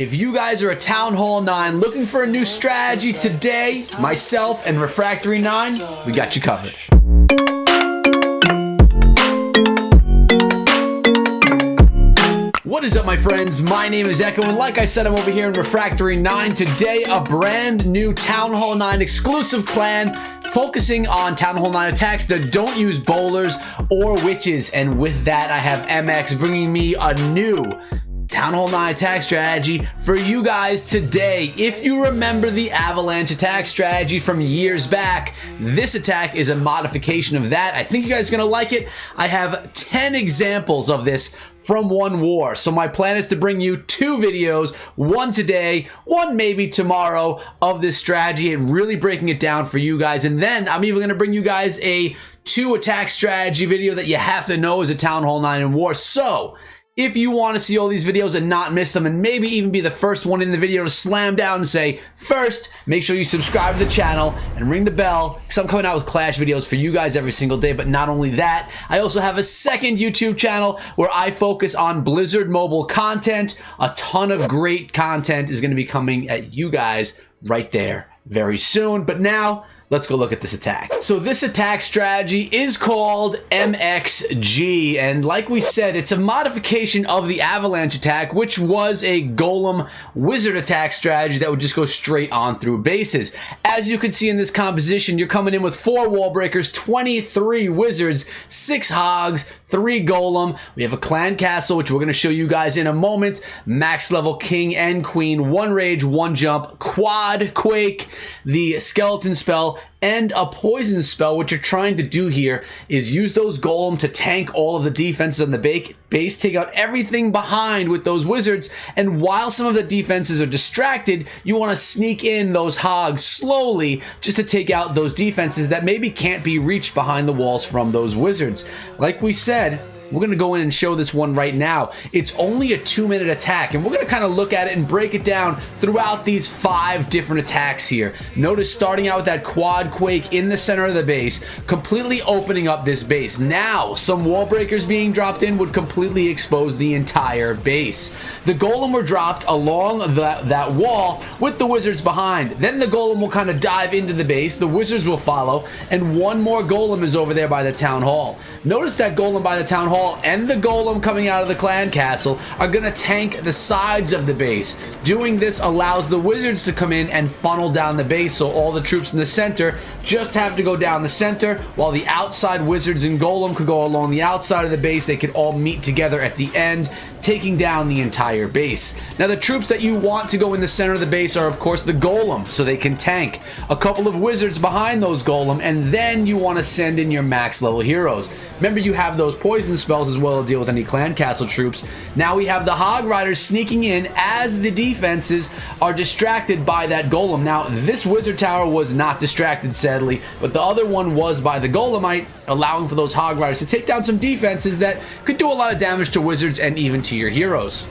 If you guys are a Town Hall 9 looking for a new strategy today, myself and Refractory 9, we got you covered. What is up, my friends? My name is Echo, and like I said, I'm over here in Refractory 9. Today, a brand new Town Hall 9 exclusive clan focusing on Town Hall 9 attacks that don't use bowlers or witches. And with that, I have MX bringing me a new Town Hall 9 attack strategy for you guys today. If you remember the Avalanche attack strategy from years back, this attack is a modification of that. I think you guys are going to like it. I have 10 examples of this from one war. So my plan is to bring you 2 videos, one today, one maybe tomorrow, of this strategy and really breaking it down for you guys. And then I'm even going to bring you guys a 2 attack strategy video that you have to know as a Town Hall 9 in war. So if you want to see all these videos and not miss them, and maybe even be the first one in the video to slam down and say, first, make sure you subscribe to the channel and ring the bell, because I'm coming out with Clash videos for you guys every single day. But not only that, I also have a second YouTube channel where I focus on Blizzard mobile content. A ton of great content is going to be coming at you guys right there very soon. But now, let's go look at this attack. So this attack strategy is called MXG, and like we said, it's a modification of the Avalanche attack, which was a Golem Wizard attack strategy that would just go straight on through bases. As you can see in this composition, you're coming in with 4 Wall Breakers, 23 Wizards, 6 Hogs, 3 Golem. We have a Clan Castle, which we're going to show you guys in a moment. Max level King and Queen, 1 Rage, 1 Jump, Quad Quake, the Skeleton Spell, and a Poison Spell. What you're trying to do here is use those Golem to tank all of the defenses on the base, take out everything behind with those Wizards, and while some of the defenses are distracted, you want to sneak in those Hogs slowly just to take out those defenses that maybe can't be reached behind the walls from those Wizards. Like we said, we're going to go in and show this one right now. It's only a 2-minute attack, and we're going to kind of look at it and break it down throughout these 5 different attacks here. Notice starting out with that Quad Quake in the center of the base, completely opening up this base. Now, some Wall Breakers being dropped in would completely expose the entire base. The Golem were dropped along that wall with the Wizards behind. Then the Golem will kind of dive into the base, the Wizards will follow, and one more Golem is over there by the Town Hall. Notice that Golem by the Town Hall and the Golem coming out of the Clan Castle are going to tank the sides of the base. Doing this allows the Wizards to come in and funnel down the base, so all the troops in the center just have to go down the center, while the outside Wizards and Golem could go along the outside of the base. They could all meet together at the end, taking down the entire base. Now, the troops that you want to go in the center of the base are, of course, the Golem, so they can tank. A couple of Wizards behind those Golem, and then you want to send in your max level heroes. Remember, you have those poison spells as well to deal with any Clan Castle troops. Now we have the Hog Riders sneaking in as the defenses are distracted by that Golem. Now, this Wizard Tower was not distracted, sadly, but the other one was by the Golemite, allowing for those Hog Riders to take down some defenses that could do a lot of damage to Wizards and even to your heroes.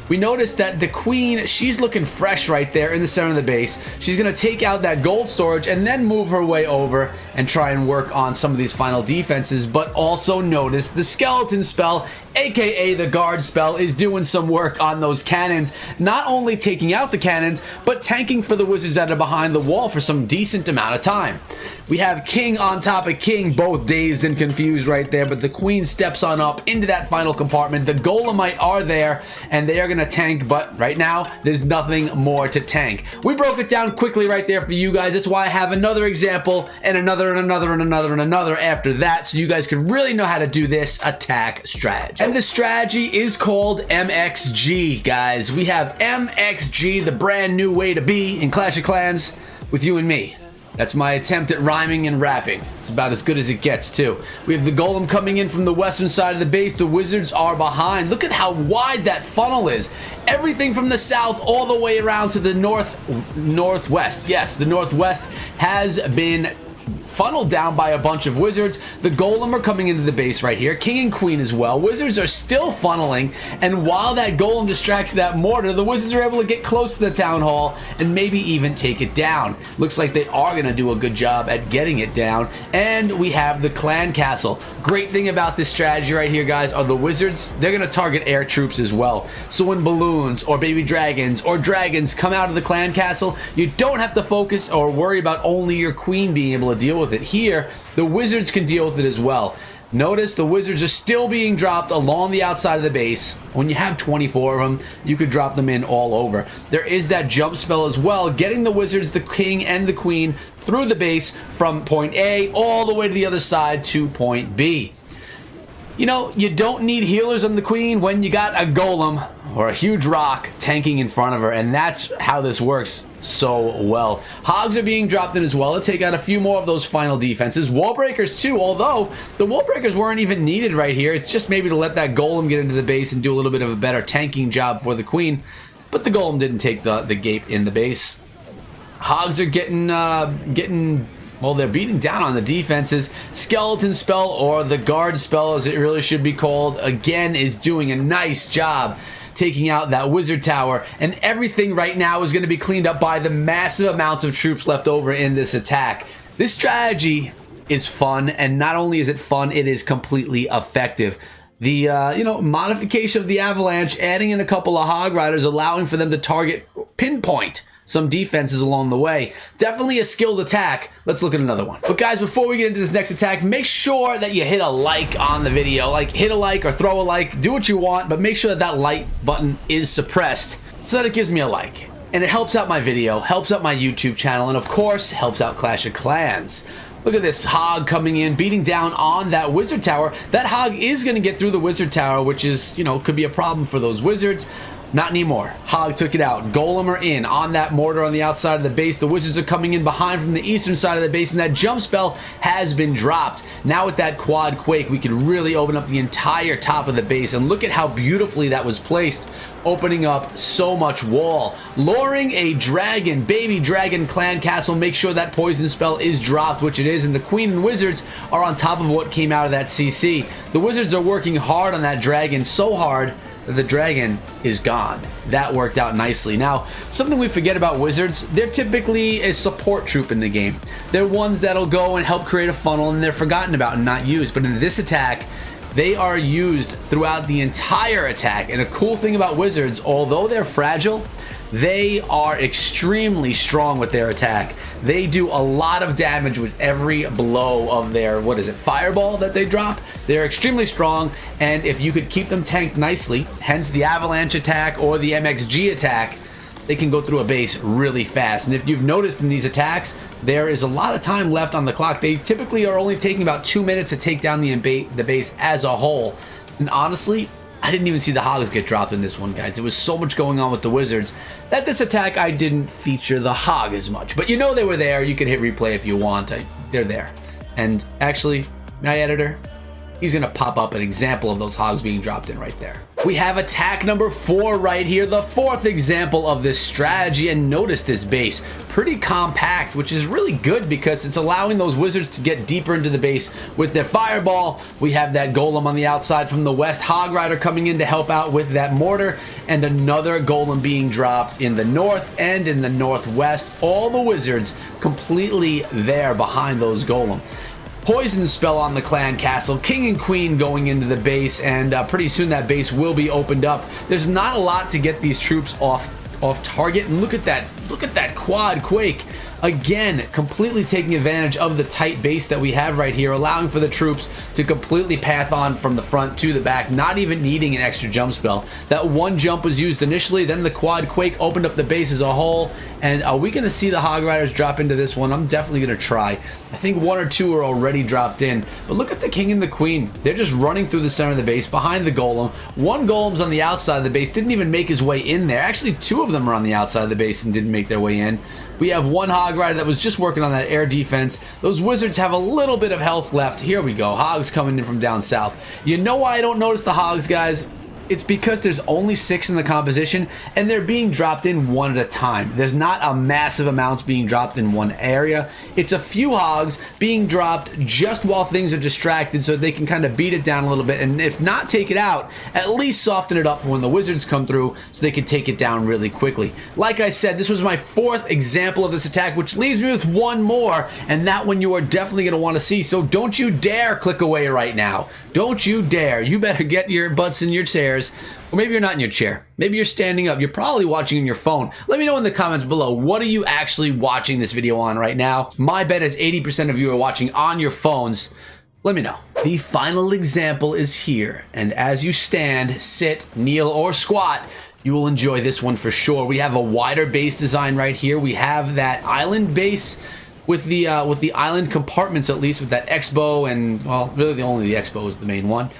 We noticed that the Queen, she's looking fresh right there in the center of the base. She's going to take out that gold storage and then move her way over and try and work on some of these final defenses. But also notice the Skeleton Spell, aka the Guard Spell, is doing some work on those cannons. Not only taking out the cannons, but tanking for the Wizards that are behind the wall for some decent amount of time. We have King on top of King, both dazed and confused right there, but the Queen steps on up into that final compartment. The Golemite are there, and they are going to tank, but right now, there's nothing more to tank. We broke it down quickly right there for you guys. That's why I have another example, and another, and another, and another, and another after that, so you guys can really know how to do this attack strategy. And the strategy is called MXG, guys. We have MXG, the brand new way to be in Clash of Clans with you and me. That's my attempt at rhyming and rapping. It's about as good as it gets, too. We have the Golem coming in from the western side of the base. The Wizards are behind. Look at how wide that funnel is. Everything from the south all the way around to the northwest. Yes, the northwest has been funneled down by a bunch of wizards. The golem are coming into the base right here. King and queen as well. Wizards are still funneling, and while that golem distracts that mortar, the wizards are able to get close to the town hall and maybe even take it down. Looks like they are going to do a good job at getting it down, and we have the clan castle. Great thing about this strategy right here, guys, are the wizards. They're going to target air troops as well. So when balloons or baby dragons or dragons come out of the clan castle, you don't have to focus or worry about only your queen being able to deal with it. Here, the wizards can deal with it as well. Notice the wizards are still being dropped along the outside of the base. When you have 24 of them, you could drop them in all over. There is that jump spell as well, getting the wizards, the king, and the queen through the base from point A all the way to the other side to point B. You know, you don't need healers on the queen when you got a golem or a huge rock tanking in front of her, and that's how this works so well. Hogs are being dropped in as well to take out a few more of those final defenses. Wall breakers too, although the wall breakers weren't even needed right here. It's just maybe to let that golem get into the base and do a little bit of a better tanking job for the queen, but the golem didn't take the gape in the base. Hogs are getting well, they're beating down on the defenses. Skeleton spell, or the guard spell as it really should be called, again is doing a nice job taking out that wizard tower, and everything right now is going to be cleaned up by the massive amounts of troops left over in this attack. This strategy is fun, and not only is it fun, it is completely effective. The modification of the Avalanche, adding in a couple of hog riders, allowing for them to target, pinpoint some defenses along the way. Definitely a skilled attack. Let's look at another one. But guys, before we get into this next attack, make sure that you hit a like on the video. Like, hit a like or throw a like, do what you want, but make sure that that like button is suppressed so that it gives me a like. And it helps out my video, helps out my YouTube channel, and of course, helps out Clash of Clans. Look at this hog coming in, beating down on that wizard tower. That hog is going to get through the wizard tower, which is, could be a problem for those wizards. Not anymore. Hog took it out. Golem are in on that mortar on the outside of the base. The wizards are coming in behind from the eastern side of the base, and that jump spell has been dropped. Now with that quad quake, we can really open up the entire top of the base, and look at how beautifully that was placed, opening up so much wall. Luring a dragon, baby dragon clan castle. Make sure that poison spell is dropped, which it is, and the queen and wizards are on top of what came out of that CC. The wizards are working hard on that dragon, so hard the dragon is gone. That worked out nicely. Now, something we forget about wizards, they're typically a support troop in the game. They're ones that'll go and help create a funnel, and they're forgotten about and not used. But in this attack, they are used throughout the entire attack. And a cool thing about wizards, although they're fragile, they are extremely strong with their attack. They do a lot of damage with every blow of their, fireball that they drop. They're extremely strong, and if you could keep them tanked nicely, hence the Avalanche attack or the MXG attack, they can go through a base really fast. And if you've noticed in these attacks, there is a lot of time left on the clock. They typically are only taking about 2 minutes to take down the base as a whole. And honestly, I didn't even see the hogs get dropped in this one, guys. There was so much going on with the wizards that this attack I didn't feature the hog as much. But they were there. You can hit replay if you want. They're there. And actually, my editor, he's going to pop up an example of those hogs being dropped in right there. We have attack number 4 right here, the 4th example of this strategy. And notice this base, pretty compact, which is really good because it's allowing those wizards to get deeper into the base with their fireball. We have that golem on the outside from the west, hog rider coming in to help out with that mortar, and another golem being dropped in the north and in the northwest. All the wizards completely there behind those golem. Poison spell on the clan castle, king and queen going into the base, and pretty soon that base will be opened up. There's not a lot to get these troops off target, and look at that quad quake. Again, completely taking advantage of the tight base that we have right here, allowing for the troops to completely path on from the front to the back, not even needing an extra jump spell. That one jump was used initially, then the quad quake opened up the base as a whole. And are we going to see the hog riders drop into this one? I'm definitely going to try. I think 1 or 2 are already dropped in. But look at the king and the queen. They're just running through the center of the base behind the golem. One golem's on the outside of the base, didn't even make his way in there. Actually, 2 of them are on the outside of the base and didn't make their way in. We have one hog rider that was just working on that air defense. Those wizards have a little bit of health left. Here we go. Hogs coming in from down south. You know why I don't notice the hogs, guys? It's because there's only 6 in the composition and they're being dropped in one at a time. There's not a massive amounts being dropped in one area. It's a few hogs being dropped just while things are distracted so they can kind of beat it down a little bit, and if not take it out, at least soften it up for when the wizards come through so they can take it down really quickly. Like I said, this was my 4th example of this attack, which leaves me with one more, and that one you are definitely going to want to see, so don't you dare click away right now. Don't you dare. You better get your butts in your chairs. Or maybe you're not in your chair. Maybe you're standing up. You're probably watching on your phone. Let me know in the comments below, what are you actually watching this video on right now? My bet is 80% of you are watching on your phones. Let me know. The final example is here. And as you stand, sit, kneel, or squat, you will enjoy this one for sure. We have a wider base design right here. We have that island base with the island compartments, at least with that X-bow, and well, really only the X-bow is the main one.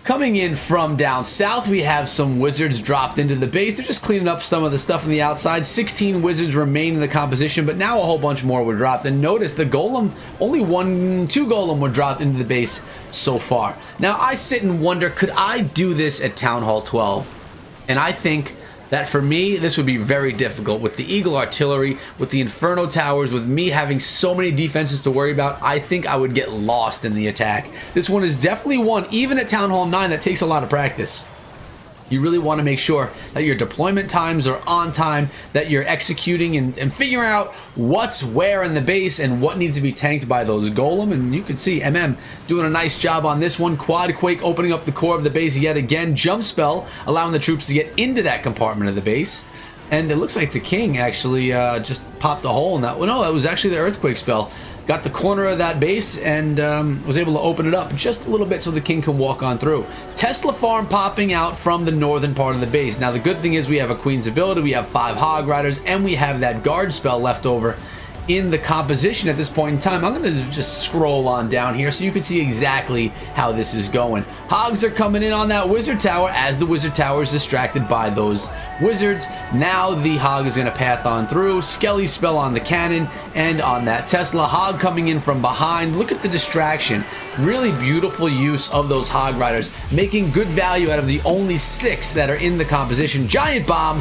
Coming in from down south, we have some wizards dropped into the base. They're just cleaning up some of the stuff on the outside. 16 wizards remain in the composition, but now a whole bunch more were dropped. And notice the golem, only 2 golem were dropped into the base so far. Now I sit and wonder, could I do this at Town Hall 12? And I think that for me, this would be very difficult. With the Eagle Artillery, with the Inferno Towers, with me having so many defenses to worry about, I think I would get lost in the attack. This one is definitely one, even at Town Hall 9, that takes a lot of practice. You really want to make sure that your deployment times are on time, that you're executing and figuring out what's where in the base and what needs to be tanked by those golem. And you can see MM doing a nice job on this one. Quad Quake opening up the core of the base yet again. Jump Spell allowing the troops to get into that compartment of the base. And it looks like the King actually just popped a hole in that. Well, no, that was actually the Earthquake spell. Got the corner of that base and was able to open it up just a little bit so the King can walk on through. Tesla farm popping out from the northern part of the base. Now the good thing is we have a Queen's ability, we have 5 Hog Riders, and we have that guard spell left over in the composition at this point in time. I'm going to just scroll on down here so you can see exactly how this is going. Hogs are coming in on that wizard tower as the wizard tower is distracted by those wizards. Now the hog is going to path on through. Skelly spell on the cannon and on that Tesla. Hog coming in from behind. Look at the distraction. Really beautiful use of those Hog Riders, making good value out of the only 6 that are in the composition. Giant bomb,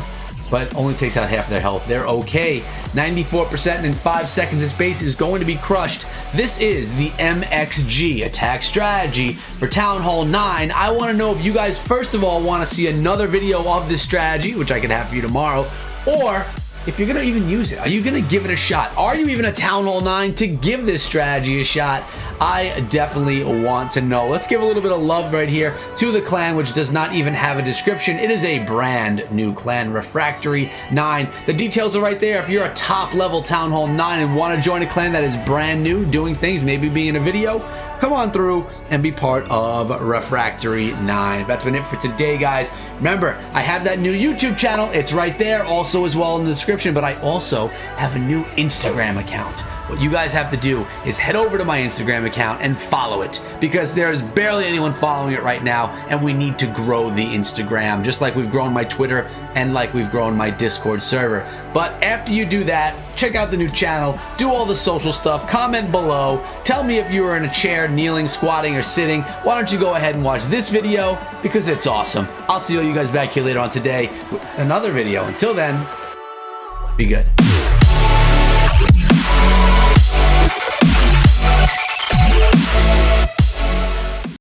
but only takes out half their health. They're okay. 94%, and in 5 seconds this base is going to be crushed. This is the MXG attack strategy for Town Hall 9. I want to know if you guys first of all want to see another video of this strategy, which I can have for you tomorrow, or if you're going to even use it. Are you going to give it a shot? Are you even a Town Hall 9 to give this strategy a shot? I definitely want to know. Let's give a little bit of love right here to the clan, which does not even have a description. It is a brand new clan, Refractory 9. The details are right there. If you're a top level Town Hall 9 and want to join a clan that is brand new, doing things, maybe being in a video, come on through and be part of Refractory 9. That's been it for today, guys. Remember, I have that new YouTube channel. It's right there also as well in the description, but I also have a new Instagram account. What you guys have to do is head over to my Instagram account and follow it, because there's barely anyone following it right now, and we need to grow the Instagram, just like we've grown my Twitter and like we've grown my Discord server. But after you do that, check out the new channel, do all the social stuff, comment below, tell me if you were in a chair, kneeling, squatting, or sitting. Why don't you go ahead and watch this video, because it's awesome. I'll see all you guys back here later on today with another video. Until then, be good.